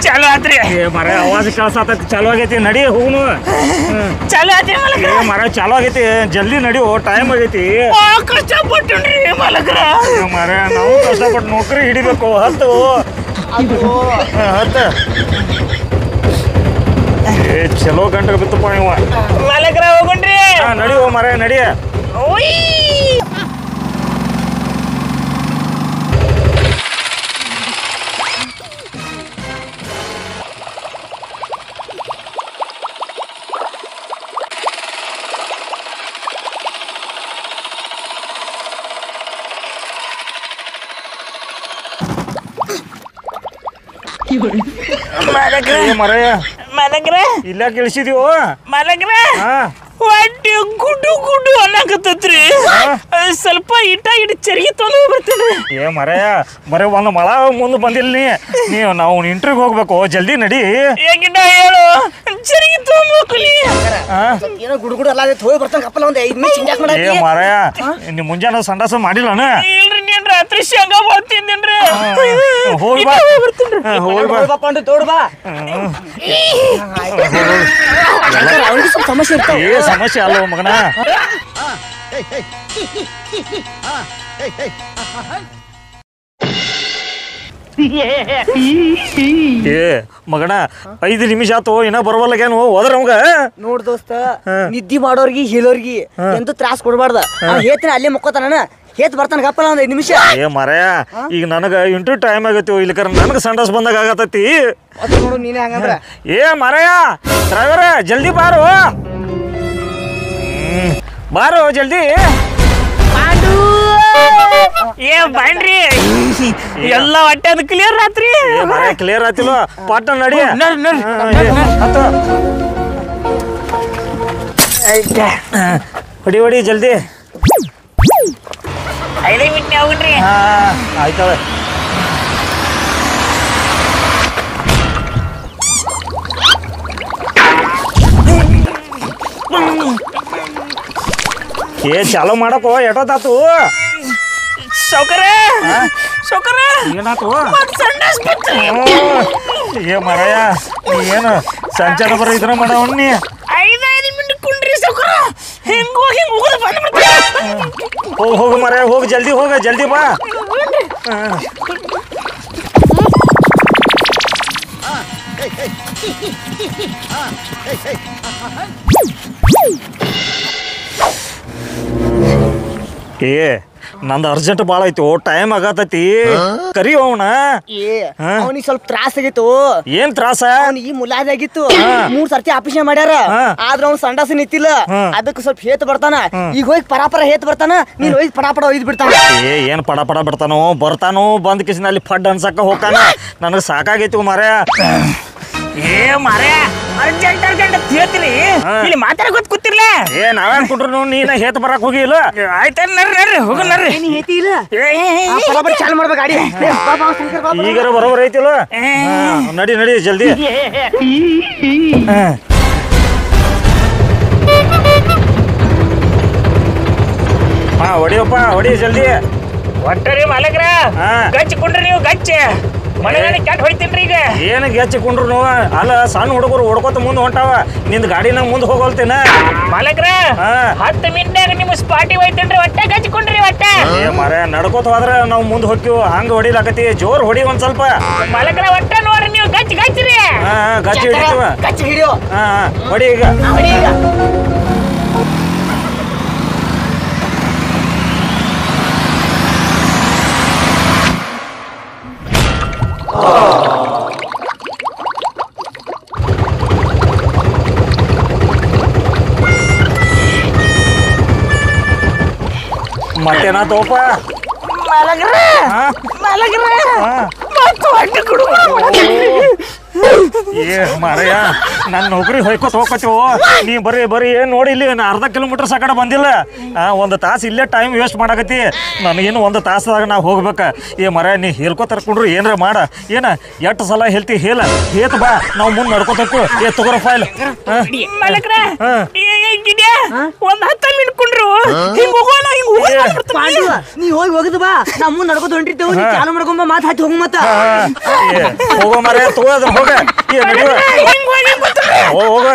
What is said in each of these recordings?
ಚಾಲು ಆತ್ರಿ ಮರ ಆವಾಜ್ ಕೇಳ್ಸಾತೈತಿ ಚಾಲು ಆಗೈತಿ ನಡಿ ಹೋಗುನು ಚಾಲು ಆತ್ರಿ ಮಲಕ್ರ ಮರ ಚಾಲು ಆಗೈತಿ ಜಲ್ದಿ ನಡಿ ಟೈಮ್ ಆಗೈತಿ ಕಷ್ಟಪಟ್ಟುನ್ರಿ ಮಲಕ್ರ ಮರ ನಾವು ಕಷ್ಟಪಟ್ಟು ನೌಕರಿ ಹಿಡಿಬೇಕು ಹತ್ತು ಹತ್ತು ಚಲೋ ಗಂಟೆ ಬಿತ್ತಪ್ಪ ಇವ ಮಲಕ್ರ ಹೋಗುಣ್ರಿ ನಡಿ ಮರ ನಡಿ ಮಲಗ್ರ ಇಲ್ಲ ಕೇಳಿಸಿದೀವ ಮಲಗ್ರ ಹೊಟ್ಟೆ ಗುಡು ಗುಡು ಅನ್ನಕತ್ತತ್ರಿ ಸ್ವಲ್ಪ ಇಟ್ಟ ಚರಿಗೆ ತೊಂದು ಬರ್ತೀನಿ ಏ ಮರ ಒಂದು ಮಳ ಮುಂದೆ ಬಂದಿಲ್ಲ ನೀವು ನಾವು ಇಂಟರ್ವ್ಯೂಗೆ ಹೋಗ್ಬೇಕು ಜಲ್ದಿ ನಡಿ ಹೇಗಿಟ್ಟ ಹೇಳು ಚರಿಗೆ ತೊಗೊಂಡ್ಬೇಕು ಏನೋ ಗುಡುಗುಡು ಅಲ್ಲ ಹೋಗಿ ಬರ್ತಾನೆ ಕಪ್ಪಲ ಒಂದು 5 ನಿಮಿಷ ಏ ಮರಯ ನೀವು ಮುಂಜಾನೆ ಸಂಡಾಸ ಮಾಡಿಲ್ಲನ ಇಲ್ರಿ ನೀನ್ ರಾತ್ರಿ ಶೇಂಗಾ ಬರ್ತಿದ್ದೀನ್ರಿ ಹೋಗಿ ಬಾ ಹೋಗಿ ಬಾ ಪಂಡು ತೋಡ್ ಬಾ ಸಮಸ್ಯೆ ಇರ್ತಾವ ಏ ಸಮಸ್ಯೆ ಅಲ್ಲ ಮಗನ ಏ ಮಗನ 5 ನಿಮಿಷ ಆತು ಇನ್ನ ಬರವಲ್ಲಾಗೇನು ಹೋದ್ರ ಅವಂಗ ನೋಡ್ ದೋಸ್ತ ನಿದ್ದಿ ಮಾಡೋರ್ಗಿ ಹೇಳೋರ್ಗಿ ಎಂತ ತ್ರಾಸ ಕೊಡ್ಬಾರ್ದ ಹೇತಿನ ಅಲ್ಲೇ ಮುಕ್ಕೋತಾನ ಹೇತ್ ಬರ್ತಾನ ಗಪ್ಪಲ್ಲ ಒಂದ್ 5 ನಿಮಿಷ ಏ ಮರಯ ಈಗ ನನಗ ಇಂಟರ್ವ್ಯೂ ಟೈಮ್ ಆಗೈತಿ ಇಲ್ಲಿಕರ ನನಗ ಸಂಡಾಸ್ ಬಂದಾಗ ಆಗತೈತಿ ನೋಡು ನೀನೇ ಹಂಗಂದ್ರ ಏ ಮರಯ ಡ್ರೈವರ ಜಲ್ದಿ ಬಾರು ಬಾರು ಜಲ್ದಿ ಏ ಬಾಂಡ್ರಿ ಎಲ್ಲ ಹೊಟ್ಟೆ ಅದು ಕ್ಲಿಯರ್ ಆತ್ರಿ ಕ್ಲಿಯರ್ ಆತಿಲ್ವ ಪಾಟ ನಡಿ ಹೊಡಿ ಹೊಡಿ ಜಲ್ದಿ 5 ಮಿನಿಟ್ ಹೋಗ್ರಿ ಆಯ್ತವ ಏ ಚಾಲೋ ಮಾಡಕೋ ಎಟೋತಾತು ಸೌಕರ ಏನಾತು ಏ ಮರಯ ಏನು ಸಂಚಾರ ಬರ ಇದ್ರ ಮಾಡವಣ್ಣಿ 5 ಮಿನಿಟ್ ಕುಂಡ್ರಿ ಸೌಕರ ಹಿಂಗ್ ಹೋಗಿ ಹೋಗು ಮರಯ ಹೋಗಿ ಜಲ್ದಿ ಹೋಗ ಜಲ್ದಿ ಬಾ ಏ ನಂದು ಅರ್ಜೆಂಟ್ ಭಾಳ ಐತಿ ಟೈಮ್ ಆಗತೈತಿ ಕರಿ ಅವನ ಅವನಿಗೆ ಸ್ವಲ್ಪ ತ್ರಾಸ ಆಗಿತ್ತು ಏನ್ ತ್ರಾಸ ಈ ಮುಲಾದಾಗಿತ್ತು 3 ಸರ್ತಿ ಆಪರೇಷನ್ ಮಾಡ್ಯಾರ ಆದ್ರ ಅವ್ನು ಸಂಡಾಸ ನಿಂತಿಲ್ಲ ಅದಕ್ಕೆ ಸ್ವಲ್ಪ ಹೇತ್ ಬರ್ತಾನ ಈಗ ಹೋಗಿ ಪರಾಪರ ಹೇತ್ ಬರ್ತಾನ ನೀನ್ ಹೋಗಿ ಪಡಾಪಡ ಒಯ್ದು ಬಿಡ್ತಾನ ಏನ್ ಪಡ ಬಿಡ್ತಾನೋ ಬರ್ತಾನೋ ಬಂದ್ ಕಿಸಿನ ಅಲ್ಲಿ ಫಡ್ ಅನ್ಸಕ್ಕ ಹೋಗ್ತಾನ ನನಗ್ ಸಾಕಾಗೈತಿ ಮಾರ್ಯ ಏ ಮಾರ್ಯ ಅರ್ಜೆಂಟ್ ಹೇಳ್ತೀನಿ ಇಲ್ಲಿ ಮಾತಾಡ ಗೊತ್ತಿರ್ಲ ಏ ನಾವೇನ್ ಕೊಟ್ರು ನೀನ ಹೇತ್ ಬರಕ್ ಹೋಗಿಲ್ಲ ಆಯ್ತ ನರ್ರಿ ಹೋಗ ನರ್ರಿ ಹೇತಿ ಇಲ್ಲ ಚಾಲು ಮಾಡ್ಬೇಕು ಗಾಡಿ ಈಗಾರ ಬರೋಬರ್ ಐತಿಲ್ಲ ನಡಿ ಜಲ್ದಿ ಹೊಡಿಯಪ್ಪ ಹೊಡಿ ಜಲ್ದಿ ಒಟ್ಟರಿ ಮಾಲಕ್ರ ಗಚ್ಚಿಕೊಂಡ್ರಿ ನೀವು ಗಚ್ಚ ಮನೆಗಾಡಿ ಕ್ಯಾಟ್ ಹೊಡಿತೀನ್ರಿ ಈಗ ಏನು ಗೆಚ್ಚಿಕೊಂಡ್ರು ನೀವು ಅಲ್ಲ ಸಣ್ಣ ಹುಡುಗರು ಹೊಡ್ಕೋತ ಮುಂದೆ ಹೊಂಟಾವ ನಿಂದ ಗಾಡಿನ ಮುಂದೆ ಹೋಗೋಲ್ತೇನ ಮಾಲಕ್ರ 10 ಮಿನಿಟ್ನಾಗ ನಿಮ್ಮ ಸ್ಪಾಟಿಗೆ ಹೋಯ್ತೇನ್ರಿ ಒಟ್ಟೆ ಗಚ್ಚಿಕೊಂಡ್ರಿ ಒಟ್ಟೆ ಏ ಮರ ನಡ್ಕೋತ ಹೋದ್ರ ನಾವು ಮುಂದೆ ಹೋಗ್ತೀವಿ ಹಂಗ ಹೊಡಿಲಾಕತಿ ಜೋರ್ ಹೊಡಿ ಒಂದ್ ಸ್ವಲ್ಪ ಮಾಲಕ್ರ ಒಟ್ಟೆ ನೋಡ್ರಿ ನೀವು ಗಚ್ಚಿರಿ ಗಚ್ಚಿ ಹಿಡಿತೀವ ಗಚ್ಚಿ ಹಿಡಿಯೋ ಹೊಡಿ ಈಗ ಮತ್ತೇನಾ ತೋಪ ಏ ಮಾರಯ್ಯ ನನ್ನ ನೌಕರಿ ಹೊಯ್ಕೋತ ಹೋಗ್ಕೋತೀವೋ ನೀ ಬರೀ ಏನ್ ನೋಡಿ ಇಲ್ಲಿ ಅರ್ಧ ಕಿಲೋಮೀಟರ್ ಸಾಕಡೆ ಬಂದಿಲ್ಲ 1 ತಾಸು ಇಲ್ಲೇ ಟೈಮ್ ವೇಸ್ಟ್ ಮಾಡಕತ್ತಿ ನನಗೇನು 1 ತಾಸದಾಗ ನಾವು ಹೋಗ್ಬೇಕ ಏ ಮರ ನೀ ಹೇಳ್ಕೊ ತರ್ಕೊಂಡ್ರು ಏನ್ರ ಮಾಡ ಏನ ಎಷ್ಟು ಸಲ ಹೇಳ್ತಿ ಹೇತ್ ಬಾ ನಾವು ಮುಂದೆ ನಡ್ಕೋತಕ್ಕು ಏ ತಗೋರ ಫೈಲ್ ಒಂದ್ 10 ಮಿನಿಟ್ ಕುಂಡ್ರು ಹಿಂಗ್ ಹೋಗೋಣ ಹಿಂಗ್ ನೀ ಹೋಗಿ ಹೋಗುದು ಬಾ ನಮ್ಮ ನಡ್ಕೋತ ಹೊಂಟಿರ್ತೇವೆ ನೀ ಚಾಲು ಮಾಡ್ಕೊಂಬ ಮಾತು ಹಚ್ಚಿ ಹೋಗ ಮತ್ತ ಹೋಗೋ ಮರ ತಗೋದ ಹೋಗ ಹೋಗ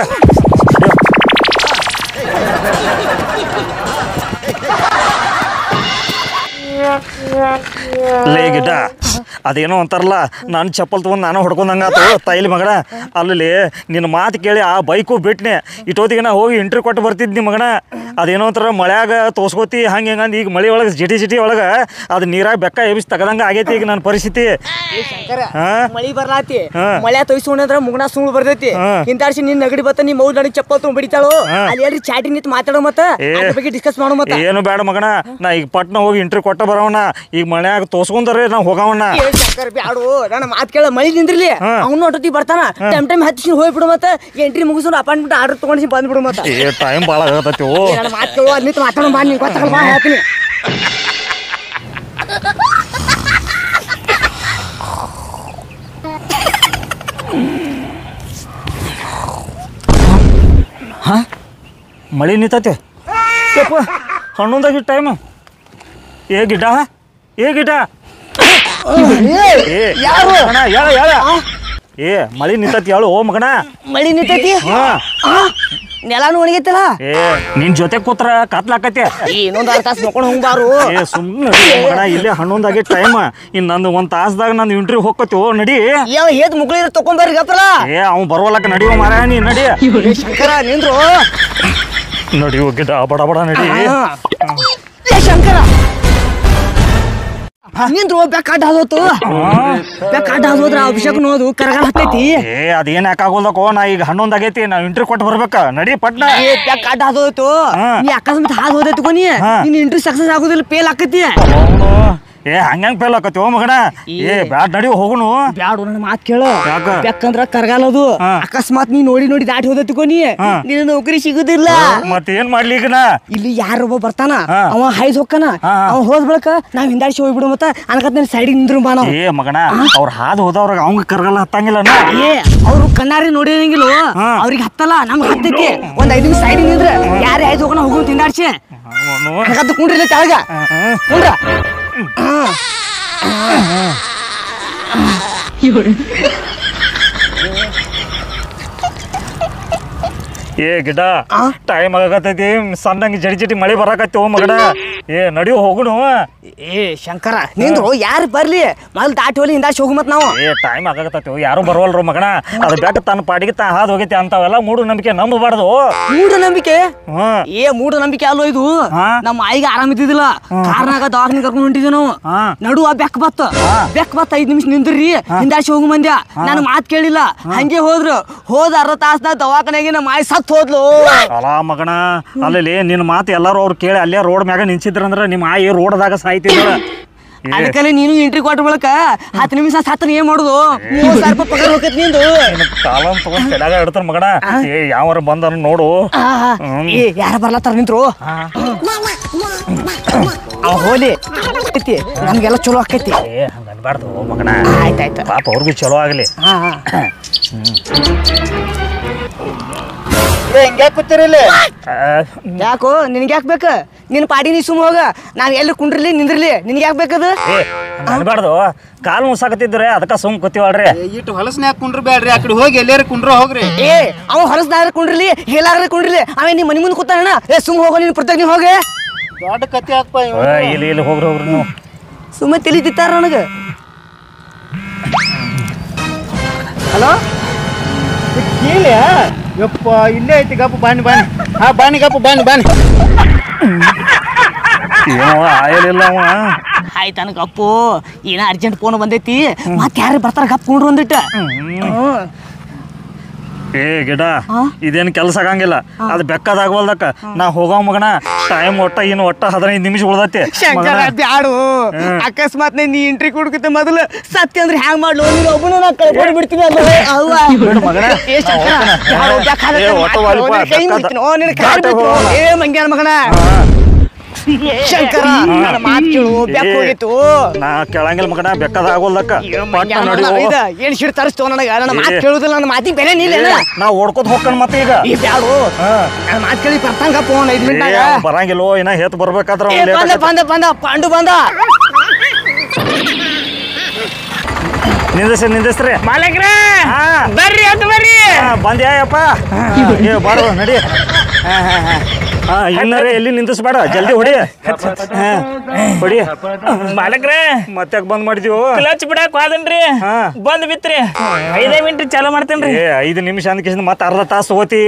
ಲೇ ಗಿಡ್ಡ ಅದೇನೋ ಅಂತಾರಲ್ಲ ನಾನು ಚಪ್ಪಲ್ ತೊಗೊಂಡು ನಾನು ಹೊಡ್ಕೊಂಡಂಗಾತು ತೈಲಿ ಮಗನ ಅಲ್ಲಿ ನಿನ್ನ ಮಾತು ಕೇಳಿ ಆ ಬೈಕು ಬಿಟ್ನೆ ಇಟ್ಟೋತಿಗೆ ನಾ ಹೋಗಿ ಇಂಟ್ರಿ ಕೊಟ್ಟು ಬರ್ತಿದ್ನಿ ಮಗನ ಅದೇನೋ ಅಂತಾರ ಮಳ್ಯಾಗ ತೋರ್ಸ್ಕೋತಿ ಹಂಗೆ ಹೆಂಗಂದು ಈಗ ಮಳೆ ಒಳಗೆ ಜಿಟಿ ಒಳಗೆ ಅದು ನೀರಾಗ ಬೆಕ್ಕ ಎಬ್ಬಿಸಿ ತಗದಂಗ ಆಗೈತಿ ಈಗ ನನ್ನ ಪರಿಸ್ಥಿತಿ ಮಳಿ ಬರ್ಲಾತಿ ಮಳೆ ತೊಯ್ಸೋಣಂದ್ರ ಮುಗನ ಸುಳ್ಳು ಬರ್ತೈತಿ ಹಿಂದಾಡ್ಸಿ ನಿನ್ ನಗಡಿ ಬತ್ತ ನೀ ಮೌದ್ ನನಗೆ ಚಪ್ಪಲ್ ತೊಗೊಂಡ್ ಬಿಡಿತಾಳು ಅಲ್ಲಿ ಹೇಳ್ರಿ ಚಾಟಿ ನಿಂತು ಮಾತಾಡೋ ಮತ್ತ ಅದ್ರ ಬಗ್ಗೆ ಡಿಸ್ಕಸ್ ಮಾಡೋ ಮತ್ತ ಏನು ಬೇಡ ಮಗನ ನಾ ಈಗ ಪಟ್ನ ಹೋಗಿ ಇಂಟ್ರಿ ಕೊಟ್ಟ ಬರೋಣ ಈಗ ಮಳ್ಯಾಗ ತೋರ್ಸ್ಕೊಂಡ್ರೆ ನಾವು ಹೋಗವಣ್ಣ ಬ್ಯಾಡು ನನ್ನ ಮಾತು ಕೇಳ ಮಳಿ ನಿಂದ್ರಲಿ ಅವ್ನು ಒಟ್ಟತಿ ಬರ್ತಾನ ಟೈಮ್ ಹಚ್ಚಿ ಹೋಗ್ಬಿಡು ಮತ್ತ ಎಂಟ್ರಿ ಮುಗಿಸೋಣ ಅಪಾಯಿಂಟ್ಮೆಂಟ್ ಆರ್ಡರ್ ತಗೊಂಡು ಬಂದ್ಬಿಡು ಮತ್ತ ಟೈಮ್ ಭಾಳ ಆಗತೈತಿ ನನ್ನ ಮಾತು ಕೇಳು ಅಲ್ಲಿ ಮಾತಾಡೋ ಬಾ ನೀ ಗೊತ್ತಾಗಲ್ಲ ಬಾ ಹೇಳ್ತೀನಿ ಮಳಿ ನಿಂತೈತೆ ಹಣ್ಣೊಂದಾಗಿ ಟೈಮ್ ಏ ಗಿಡ್ಡ ಏ ಮಳಿ ನಿಂತೈತಿ ಹೇಳು ಓ ಮಗನ ಮಳಿ ನಿಂತೈತಿ ನೆಲಾನು ಒಣಗೈತಲ್ಲ ಏ ನಿನ್ ಜೊತೆ ಕೂತ್ರ ಕತ್ಲಾಕತ್ತೆ ಇನ್ನೊಂದು ಅರ್ಧ ತಾಸು ಮಕ್ಕೊಂಡು ಹೋಗ್ಬಾರು ಏ ಸುಮ್ಮನೆ ಮಗನ ಇಲ್ಲೇ ಹಣ್ಣೊಂದಾಗಿ ಟೈಮ್ ಇನ್ ನಂದು ಒಂದ್ ತಾಸ್ದಾಗ ನಂದು ಇಂಟ್ರಿ ಹೋಗ್ಕೋತೀವೋ ನಡಿ ಯಾವ ಹೇದ್ ಮುಕ್ಳಿರ ತಕೊಂಬರ್ರಿ ಗಪ್ಪಲ ಏ ಅವ್ನು ಬರೋಲಕ್ಕ ನಡಿಯೋ ಮಾರ ನೀ ನಡಿ ಶಂಕರ ನಿಂದ್ರು ನಡಿಯೋ ಗಿಡ್ಡ ಬಡ ನಡಿ ಶಂಕರ ನಿಂದ್ರು ಬೆಕ್ಕ ಅಡ್ಡ ಹಾದೋತು ಬೆಕ್ಕ ಅಡ್ಡ ಹಾದೋದ್ರ ಅಭಿಷೇಕ್ ನೋದು ಕರಗಾಲ ಹತ್ತೈತಿ ಏ ಅದೇನ್ ಯಾಕಾಗೋದಕ್ಕೋ ನಾ ಈಗ ಹಣ್ಣೊಂದಾಗೈತಿ ನಾ ಇಂಟ್ರಿ ಕೊಟ್ಟು ಬರ್ಬೇಕ ನಡಿ ಪಟ್ನ ಬೆಕ್ಕ ಅಡ್ಡ ಹಾದೋಯ್ತು ನೀ ಅಕಸ್ಮಾತ್ ಹಾದ್ ಹೋದೈತಿ ಕೊನಿ ನಿನ್ ಇಂಟ್ರಿ ಸಕ್ಸಸ್ ಆಗುದಿಲ್ಲ ಫೇಲ್ ಆಕತಿ ಏ ಹಂಗ ಫೇಲ್ ಆಕತಿ ಓ ಮಗನ ಏ ಬ್ಯಾಡ್ ನಡಿ ಹೋಗುನು ಬ್ಯಾಡು ನನ್ನ ಮಾತ್ ಕೇಳು ಬೆಕ್ಕಂದ್ರ ಕರಗಾಲದು ಅಕಸ್ಮಾತ್ ನೀ ನೋಡಿ ದಾಟಿ ಹೋದೈತಿ ಕೊನಿ ನಿನ್ನ ನೌಕರಿ ಸಿಗುದಿಲ್ಲ ಮತ್ ಏನ್ ಮಾಡ್ಲಿ ಈಗ ಇಲ್ಲಿ ಯಾರೊಬ್ಬ ಬರ್ತಾನ ಅವ ಹೈದ್ ಹೊಕ್ಕನ ಅವ ಹೋದ್ ಬಳಕ ನಾವ್ ಹಿಂದಾಡ್ಸಿ ಹೋಗ್ಬಿಡು ಮತ್ತ ಅನ್ಕತ್ ನನ್ ಸೈಡಿಗೆ ನಿಂದ್ರು ಬಾ ನಾವು ಏ ಮಗನ ಅವ್ರ ಹಾದ್ ಹೋದವ್ರಾಗ ಅವಂಗ ಕರಗಲ್ಲ ಹತ್ತಂಗಿಲ್ಲ ಏ ಅವ್ರು ಕಣ್ಣಾರಿ ನೋಡಿರಂಗಿಲ್ಲ ಅವ್ರಿಗೆ ಹತ್ತಲ್ಲ ನಮ್ಗೆ ಹತ್ತೈತಿ ಒಂದ್ 5 ನಿಮಿಷ ಸೈಡಿಗೆ ನಿಂದ್ರೆ ಯಾರೇ ಹೈದ್ ಹೋಗೋಣ ಹೋಗು ಹಿಂದಾಡ್ಸಿ ಅನ್ಕತ್ ಕುಂಡ್ರಿ ಕೆಳಗ ಕುಂಡ್ರ ಏ ಗಿಡ ಟೈಮ್ ಆಗತೈತಿ ಸಣ್ಣಂಗೆ ಜಡಿ ಮಳೆ ಬರಾಕತ್ತಿ ಓ ಮಗನ ಏ ನಡಿಯೋ ಹೋಗುನು ಏ ಶಂಕರ ನಿಂದ್ರು ಯಾರು ಬರ್ಲಿ ಮೊದಲು ದಾಟಿ ಹೋಲಿ ಹಿಂದಾಶ್ ಹೋಗು ಮತ್ ನಾವು ಏ ಟೈಮ್ ಆಗತೈತಿ ಯಾರು ಬರವಲ್ರು ಮಗನ ಅದು ಬೆಟ್ಟ ತನ್ನ ಪಾಡಿಗೆ ತಾ ಹಾದ್ ಹೋಗೈತಿ ಅಂತಾವೆಲ್ಲ ಮೂಢನಂಬಿಕೆ ನಂಬಬಾರ್ದು ಮೂಢನಂಬಿಕೆ ಏ ಮೂಢನಂಬಿಕೆ ಅಲ್ಲೋ ಇದು ನಮ್ಮ ಆಯಿಗೆ ಆರಾಮಿದ್ದಿಲ್ಲ ಕಾರ್ನಾಗ ದವಾಖಾನೆ ಕರ್ಕೊಂಡು ಹೊಂಟಿದ್ವಿ ನಾವು ನಡು ಆ ಬೆಕ್ ಬತ್ತ 5 ನಿಮಿಷ ನಿಂದ್ರಿ ಹಿಂದಾಶ್ ಹೋಗು ಮಂದ್ಯ ನನ್ ಮಾತ್ ಕೇಳಿಲ್ಲ ಹಂಗೆ ಹೋದ ಅರ್ಧ ತಾಸ್ನಾಗ ದವಾಖಾನೆಗೆ ನಮ್ಮ ಆಯಿ ಸತ್ ಹೋದ್ಲು ಅಲ್ಲ ಮಗನ ಅಲ್ಲಿ ನಿನ್ನ ಮಾತು ಎಲ್ಲಾರು ಅವ್ರು ಕೇಳಿ ಅಲ್ಲೇ ರೋಡ್ ಮ್ಯಾಗ ನಿಂತಿದ್ರಂದ್ರ ನಿಮ್ಮ ಆಯಿ ರೋಡ್ದಾಗ ಸಾಯ್ತಿದ್ರ ಅದಕ್ಕಲ್ಲಿ ನೀನು ಎಂಟ್ರಿ ಕೊಟ್ಟ ಬಳಕ 10 ನಿಮಿಷ ಸತ್ತನ ಏನ್ ಮಾಡುದು 30,000 ರೂಪಾಯಿ ಪಗಾರ ಹೋಗತ್ ನಿಂದು ಕಾಲಂ ತಗೊಂಡ್ ತಲೆಯಾಗ ಇಡ್ತಾರ ಮಗನ ಏ ಯಾವಾರ ಬಂದ ನೋಡು ಏ ಯಾರ ಬರ್ಲತ್ತಾರ ನಿಂತ್ರು ಹೋಲಿ ನಮ್ಗೆಲ್ಲ ಚಲೋ ಆಕೈತಿ ಏ ಹಂಗ ಅನ್ಬಾರ್ದು ಮಗನ ಆಯ್ತಾಯ್ತು ಪಾಪ ಅವ್ರಿಗೂ ಚಲೋ ಆಗ್ಲಿ ಹೆಂಗ್ಯಾಕ್ ಕೂತಿರಲ್ಲ ಯಾಕೋ ನಿನ್ಗೆ ಯಾಕೆ ಬೇಕು ನಿನ್ ಪಾಡಿ ನೀ ಸುಮ್ ಹೋಗ ನಾವ್ ಎಲ್ಲಿ ಕುಂಡ್ರಲಿ ನಿಂದ್ರಲಿ ನಿನ್ಗೆ ಯಾಕೆ ಬೇಕದು ಅನ್ಬಾರ್ದು ಕಾಲ್ ಮುಸಾಕತ್ತಿದ್ರೆ ಅದಕ್ಕ ಸುಮ್ ಕೂತಿವಲ್ರಿ ಇಟ್ಟು ಹೊಲಸ್ನ್ಯಾಗ ಕುಂಡ್ರ ಬೇಡ್ರಿ ಆ ಕಡೆ ಹೋಗಿ ಎಲ್ಲಾರ ಕುಂಡ್ರ ಹೋಗ್ರಿ ಏ ಅವ ಹೊಲಸ್ನಾಗ್ರೆ ಕುಂಡ್ರಲಿ ಹೇಲಾಗ್ರೆ ಕುಂಡ್ರಲಿ ಅವೇ ನಿಮ್ ಮನಿ ಮುಂದೆ ಕೂತಾನ ಏ ಸುಮ್ ಹೋಗೋ ನೀನ್ ಪ್ರತ್ಯೇಕ ನೀ ಹೋಗಿ ದೊಡ್ಡ ಕತ್ತಿ ಹಾಕ್ಪ ಇಲ್ಲಿ ಹೋಗ್ರಿ ನೀವು ಸುಮ್ಮ ತಿಳಿದಿತ್ತಾರ ನನಗೆ ಹಲೋ ಕೇಳಿ ಯಪ್ಪ ಇಲ್ಲೇ ಐತಿ ಗಪ್ಪ ಬಾನಿ ಗಪ್ಪ ಬಾನಿ ಏನೋ ಆಯಲಿಲ್ಲ ಅವ ಆಯ್ತು ನನಗೆ ಅಪ್ಪು ಏನೋ ಅರ್ಜೆಂಟ್ ಫೋನ್ ಬಂದೈತಿ ಮತ್ತೆ ಯಾರು ಬರ್ತಾರ ಗಪ್ ಕುಂಡ್ರು ಒಂದಿಟ್ಟು ಏ ಗಿಡ ಇದೇನ್ ಕೆಲಸ ಆಗಂಗಿಲ್ಲ ಅದು ಬೆಕ್ಕದಾಗವಲ್ದಕ್ಕ ನಾ ಹೋಗೋ ಮಗನ ಟೈಮ್ ಒಟ್ಟ 15 ನಿಮಿಷ ಉಳ್ದೈತಿ ಶಂಕರ ಬ್ಯಾಡು ಅಕಸ್ಮಾತ್ ನೀ ಎಂಟ್ರಿ ಕೊಡ್ಕತ್ತ ಮೊದಲು ಸತ್ಯ ಅಂದ್ರೆ ಹ್ಯಾಂಗ್ ಮಾಡ್ಲು ನೀನು ಒಬ್ಬನ ನಾ ಕಳ್ಕೊಂಡು ಬಿಡ್ತೀನಿ ಏ ಮಂಗ್ಯಾನ ಮಗನ ಶಂಕರ ನನ್ನ ಮಾತು ಕೇಳು ಬೆಕ್ಕ ಹೋಗಿತ್ತು ನಾ ಕೇಳಂಗಿಲ್ಲ ಮಗನ ಬೆಕ್ಕದ ಆಗೋಲ್ದಕ್ಕ ಏನ್ ಶಿಡ್ ತರಿಸ್ತೋ ನನಗ ನನ್ನ ಮಾತು ಕೇಳುದಿಲ್ಲ ನನ್ನ ಮಾತಿಗೆ ಬೆಲೆ ನಿಲ್ಲ ನಾ ಓಡ್ಕೋತ ಹೋಗ್ಕಣ್ ಮತ್ತೆ ಈಗ ಈ ಬ್ಯಾಡು ನನ್ನ ಮಾತು ಕೇಳಿ ಬರ್ತಂಗ ಫೋನ್ 5 ಮಿನಿಟ್ ಬರಂಗಿಲ್ಲೋ ಇನ್ನ ಹೇತ್ ಬರ್ಬೇಕಾದ್ರ ಬಂದ ಪಾಂಡು ಬಂದ ನಿಂದಿಸ್ರಿ ಮಾಲಕ್ರೆ ಬರ್ರಿ ಅಂತ ಬರ್ರಿ ಬಂದ್ಯಾಯಪ್ಪ ಬಾರೋ ನಡಿ ಇನ್ನರೇ ಎಲ್ಲಿ ನಿಂದಿಸ್ಬೇಡ ಜಲ್ದಿ ಹೊಡಿ ಹೊಡಿ ಮಾಲಕ್ರೆ ಮತ್ತೆ ಬಂದ್ ಮಾಡಿದೀವು ಕ್ಲಚ್ ಬಿಡಕ್ ಹೋದನ್ರಿ ಬಂದ್ ಬಿತ್ರಿ 5 ಮಿನಿಟ್ ಚಾಲು ಮಾಡ್ತೇನ್ರಿ 5 ನಿಮಿಷ ಅಂದ್ಕಿಂತ ಮತ್ತೆ ಅರ್ಧ ತಾಸು ಹೋತಿ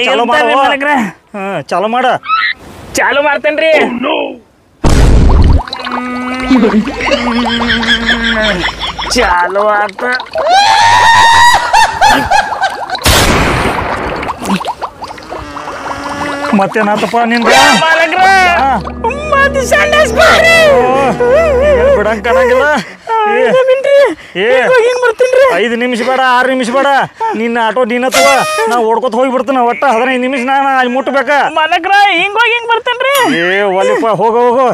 ಚಾಲು ಮಾಡ ಚಾಲು ಮಾಡ ಚಾಲು ಮಾಡ್ತೇನ್ರಿ ಚಾಲು ಆತ ಮತ್ತೇನಾತಪ್ಪ ನಿನ್ಗ ಬಿಡಂಗ್ ಕಾಣಂಗಿಲ್ಲ 5 ನಿಮಿಷ ಬೇಡ 6 ನಿಮಿಷ ಬೇಡ ನಿನ್ನ ಆಟೋ ನೀನ ತಗೋ ನಾ ಓಡ್ಕೊತ ಹೋಗಿ ಬಿಡ್ತಾನ ಒಟ್ಟ 15 ನಿಮಿಷ ನಾನು ಅಲ್ಲಿ ಮುಟ್ಟಬೇಕ ಮಾಲಕ್ರ ಹಿಂಗ್ ಹೋಗಿ ಹಿಂಗ್ ಬರ್ತೇನ್ರಿ ಒಲಿಪ್ಪ ಹೋಗ ಹೋಗು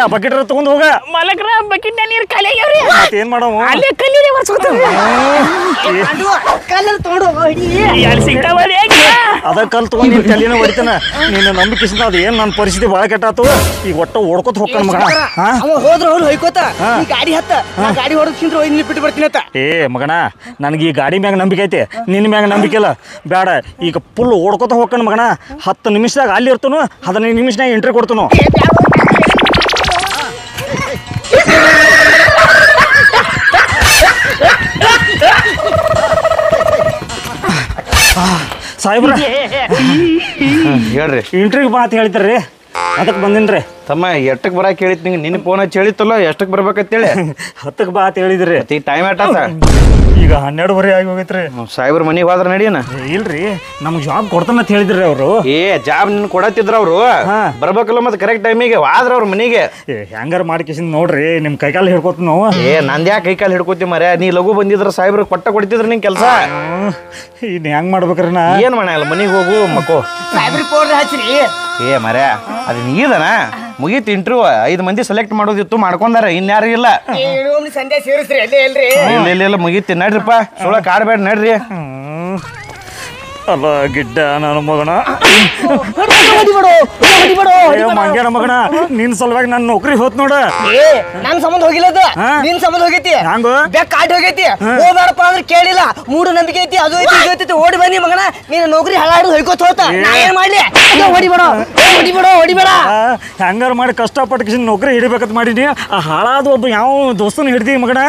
ಆ ಬಕೆಟ್ ತಗೊಂಡ್ ಹೋಗ ಮಾಲಕ್ರ ಬಕೆಟ್ ನೀರ್ ಖಾಲಿ ಆಗ್ಯಾವ್ರಿ ಮತ್ತೇನ್ ಮಾಡವ ಅಲ್ಲೇ ಕಲ್ಲೀರಿ ಬರ್ಸ್ಕೊತಾರ ಕಲ್ಲಲ್ಲಿ ತಗೊಂಡು ಹೋಗಿ ಅಲ್ಲಿ ಸಿಗ್ತಾವಲ್ಲ ಅದ ಕಲ್ ತಗೊಂಡ್ ನೀನ್ ತಲೆನ ಹೊಡಿತಾನ ನಿನ್ನ ನಂಬಿಕೆಸಿಂದ ಅದು ಏನ್ ನನ್ನ ಪರಿಸ್ಥಿತಿ ಬಾಳ ಕೆಟ್ಟಾತು ಈಗ ಒಟ್ಟ ಓಡ್ಕೊತ ಹೋಗ್ತಾನ ಮಗ ಹೋದ್ರ ಅವ್ರು ಹೊಯ್ಕೋತ ಗಾಡಿ ಹತ್ತ ಗಾಡಿ ಹೊಡೆದ್ಕಿಂತ ಇಲ್ಲಿ ಬಿಟ್ಟು ಬರ್ತೀನಿ ಅಂತ ಮಗನ ನನಗೆ ಈ ಗಾಡಿ ಮ್ಯಾಗ ನಂಬಿಕೆ ಐತಿ ನಿನ್ನ ಮ್ಯಾಗ ನಂಬಿಕೆ ಇಲ್ಲ ಬೇಡ ಈಗ ಫುಲ್ ಓಡ್ಕೊತ ಹೋಗ್ಕಣ ಮಗನ 10 ನಿಮಿಷದಾಗ ಅಲ್ಲಿ ಇರ್ತನು 15 ನಿಮಿಷನಾಗ ಎಂಟ್ರಿ ಕೊಡ್ತನು ಸಾಹೇಬ್ರ ಹೇಳ್ರಿ ಎಂಟ್ರಿಗೆ ಬಾ ಅಂತ ಹೇಳ್ತಾರ್ರಿ ಅದಕ್ಕೆ ಬಂದಿನ್ರಿ ತಮ್ಮ ಎಷ್ಟಕ್ಕೆ ಬರಕ್ಕೆ ಹೇಳಿತ್ ನಿಂಗೆ ನಿನ್ನ ಫೋನ್ ಹಚ್ಚಿ ಹೇಳಿತ್ತಲ್ಲ ಎಷ್ಟಕ್ಕೆ ಬರ್ಬೇಕಂತೇಳಿ 10ಕ್ಕೆ ಬಾ ಅಂತ ಹೇಳಿದ್ರಿ ಈಗ ಟೈಮ್ ಆಟಾತ ಈಗ 12:30 ಆಗಿ ಹೋಗೈತ್ರಿ ಸಾಹೇಬ್ರ ಮನೆಗೆ ಹೋದ್ರ ನಡಿಯನ ಇಲ್ರಿ ನಮ್ಗೆ ಜಾಬ್ ಕೊಡ್ತಾನ ಅಂತ ಹೇಳಿದ್ರಿ ಅವರು ಜಾಬ್ ನಿನ್ ಕೊಡತ್ತಿದ್ರ ಅವ್ರು ಬರ್ಬೇಕಲ್ಲ ಮತ್ತೆ ಕರೆಕ್ಟ್ ಟೈಮಿಗೆ ವಾದ್ರ ಅವ್ರ ಮನೆಗೆ ಹೆಂಗಾರ ಮಾಡ್ಕೇಸಿಂದ ನೋಡ್ರಿ ನಿಮ್ ಕೈಕಾಲು ಹಿಡ್ಕೋತ ನಾವು ನಂದ್ ಯಾಕೆ ಕೈಕಾಲು ಹಿಡ್ಕೋತಿ ಮರ್ಯಾ ನೀ ಲಘು ಬಂದಿದ್ರ ಸಾಹೇಬ್ರ ಕೊಟ್ಟ ಕೊಡ್ತಿದ್ರ ನಿಂಗೆ ಕೆಲಸ ಇನ್ ಹೆಂಗ್ ಮಾಡ್ಬೇಕ್ರಿ ನಾ ಏನ್ ಮಾಡಲ್ಲ ಮನೆಗೆ ಹೋಗು ಮಕ್ಕೋ ಮರ್ಯಾ ಅದು ನೀದನ ಮುಗೀತು ಇಂಟರ್ವ್ಯೂ 5 ಮಂದಿ ಸೆಲೆಕ್ಟ್ ಮಾಡೋದಿತ್ತು ಮಾಡ್ಕೊಂಡಾರ ಇನ್ಯಾರು ಇಲ್ಲ ಇಲ್ಲ ಮುಗೀತಿ ನಡ್ರಿಪ್ಪ ಸುಳ ಕಾಡ್ಬೇಡ ನಡ್ರಿ ಅಲ್ಲ ಗಿಡ್ಡ ನನ್ನ ಮಗನ ಮಂಗ್ಯಾನ ಮಗನ ನಿನ್ ಸಲುವಾಗಿ ನನ್ನ ನೌಕರಿ ಹೋತ್ ನೋಡ ನನ್ ಸಂಬಂಧ ಹೋಗಿಲ್ಲ ನಿನ್ ಸಂಬಂಧ ಹೋಗೈತಿ ಹಂಗ ಬೆಕ್ಕ ಕಾಟ್ ಹೋಗೈತಿ ಹೋಗ್ಬೇಡಪ್ಪ ಅಂದ್ರೆ ಕೇಳಿಲ್ಲ ಮೂಡು ನಂಬಿಕೆ ಐತಿ ಅದು ಐತಿ ಇದು ಐತಿ ಓಡಿ ಬನ್ನಿ ಮಗನ ನೀನ್ ನೌಕರಿ ಹಳಾಡು ಹೋಯ್ಕೋತ ಹೋತ ನಾ ಏನ್ ಮಾಡ್ಲಿ ಹೊಡಿಬೇಡ ಹೆಂಗಾರ ಮಾಡಿ ಕಷ್ಟಪಟ್ಟು ನೌಕರಿ ಹಿಡಿಬೇಕಂತ ಮಾಡೀನಿ ಆ ಹಾಳಾದ ಒಬ್ಬ ಯಾವ ದೋಸ್ತನ ಹಿಡ್ದಿ ಮಗನ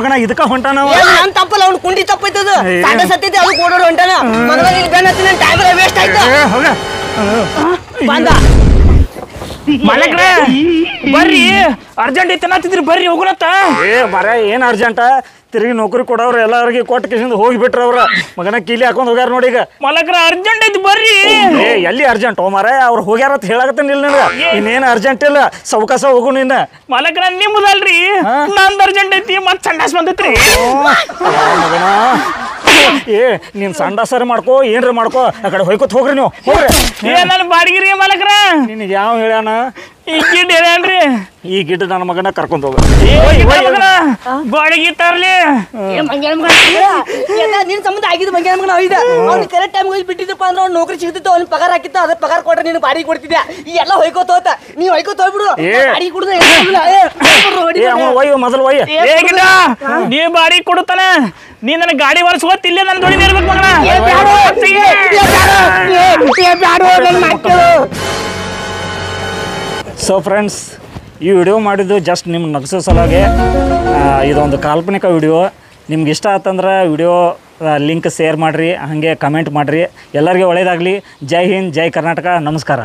ಮಗನ ಇದಕ್ಕ ಹೊಂಟಾನ ನನ್ ತಪ್ಪಲ್ಲ ಅವ್ನು ಕುಂಡಿ ತಪ್ಪೈತದ ಸತ್ತೈತಿ ಅದು ಕೊಡೋರು ಹೊಂಟಾನ ಮಗನ ನೀನ್ ಬೆನ್ನ ಹತ್ತಿ ನನ್ ಟೈಮ್ ವೇಸ್ಟ್ ಆಯ್ತು ಬಂದ ಮಲಕ್ರೆ ಬರ್ರಿ ಅರ್ಜೆಂಟ್ ಐತನತ್ತಿದ್ರಿ ಬರ್ರಿ ಹೋಗುನತ್ತ ಮರ ಏನ್ ಅರ್ಜೆಂಟ ತಿರುಗಿ ನೌಕರಿ ಕೊಡವ್ರ ಎಲ್ಲಾರಿಗೆ ಕೊಟ್ಟ ಕೇಸಿಂದ ಹೋಗಿಬಿಟ್ರ ಅವ್ರ ಮಗನ ಕೀಲಿ ಹಾಕೊಂಡ್ ಹೋಗ್ಯಾರ ನೋಡಿ ಈಗ ಮಲಕ್ರ ಅರ್ಜೆಂಟ್ ಐತಿ ಬರ್ರಿ ಎಲ್ಲಿ ಅರ್ಜೆಂಟ್ ಮರ ಅವ್ರು ಹೋಗ್ಯಾರ ಅಂತ ಹೇಳಕತ್ತೇನಿಲ್ಲ ನಿನಗ ಇನ್ನೇನ್ ಅರ್ಜೆಂಟ್ ಇಲ್ಲ ಸೌಕಾಸ ಹೋಗು ನಿನ್ನ ಮಲಕ್ರ ನಿಮ್ಮದಲ್ರಿ ನಂದ್ ಅರ್ಜೆಂಟ್ ಐತಿ ಮತ್ ಸಂಡಾಸ್ ಬಂದೈತ್ರಿ ಮಗನ ನೀನ್ ಸಂಡಾಸರಿ ಮಾಡ್ಕೋ ಏನ್ರ ಮಾಡ್ಕೋ ಆ ಕಡೆ ಹೋಯ್ಕೋತ್ ಹೋಗ್ರಿ ನೀವು ಹೋಗ್ರಿ ನನ್ ಬಾಡಿಗಿರಿ ಮಲಕ್ರ ನಿನಗೆ ಯಾವ ಹೇಳ್ಯಾನ ಈ ಗಿಡ್ ಹೇಳ್ರಿ ಈ ಗಿಡ್ಡ ನನ್ನ ಮಗನ ಕರ್ಕೊಂಡ್ ಹೋಗ ಬಾಡಿಗೆ ತರ್ಲಿ ನಿನ್ ಸಂಬಂಧ ಆಗಿದ್ದು ಮಂಗ್ಯಾನ ಮಗನ ಹೋಯ್ದ ಅವ್ನು ಕರೆಕ್ಟ್ ಟೈಮ್ ಹೋಗಿ ಬಿಟ್ಟಿದ್ದಪ್ಪ ಅಂದ್ರೆ ಅವ್ನು ನೌಕರಿ ಸಿಗ್ತಿತ್ತು ಅವ್ನಿಗೆ ಪಗಾರ ಹಾಕಿತ್ತು ಅದ್ರ ಪಗಾರ ಕೊಟ್ರೆ ನೀನು ಬಾಡಿಗೆ ಕೊಡ್ತಿದ್ಯಾ ಈ ಎಲ್ಲ ಹೊಯ್ಕೋತ ಹೋತ ನೀವ್ ಹೊಯ್ಕೋತ ಹೋಗ್ಬಿಡು ಬಾಡಿಗೆ ಕುಡ್ದು ಮೊದಲು ಒಯ್ಯ ನೀ ಬಾಡಿಗೆ ಕೊಡುತ್ತಾನೆ ನೀ ನನಗೆ ಗಾಡಿ ಒರೆಸ್ಕೋತ ಇಲ್ಲೇ ನನ್ನ ದೊಡ್ಡ ಇರ್ಬೇಕು ಮಗನ ಸೊ ಫ್ರೆಂಡ್ಸ್ ಈ ವಿಡಿಯೋ ಮಾಡಿದ್ದು ಜಸ್ಟ್ ನಿಮ್ಗೆ ನಗಿಸೋ ಸಲುವಾಗಿ ಇದೊಂದು ಕಾಲ್ಪನಿಕ ವಿಡಿಯೋ ನಿಮ್ಗೆ ಇಷ್ಟ ಆತಂದ್ರೆ ವಿಡಿಯೋ ಲಿಂಕ್ ಶೇರ್ ಮಾಡಿರಿ ಹಾಗೆ ಕಮೆಂಟ್ ಮಾಡಿರಿ ಎಲ್ಲರಿಗೆ ಒಳ್ಳೆಯದಾಗಲಿ ಜೈ ಹಿಂದ್ ಜೈ ಕರ್ನಾಟಕ ನಮಸ್ಕಾರ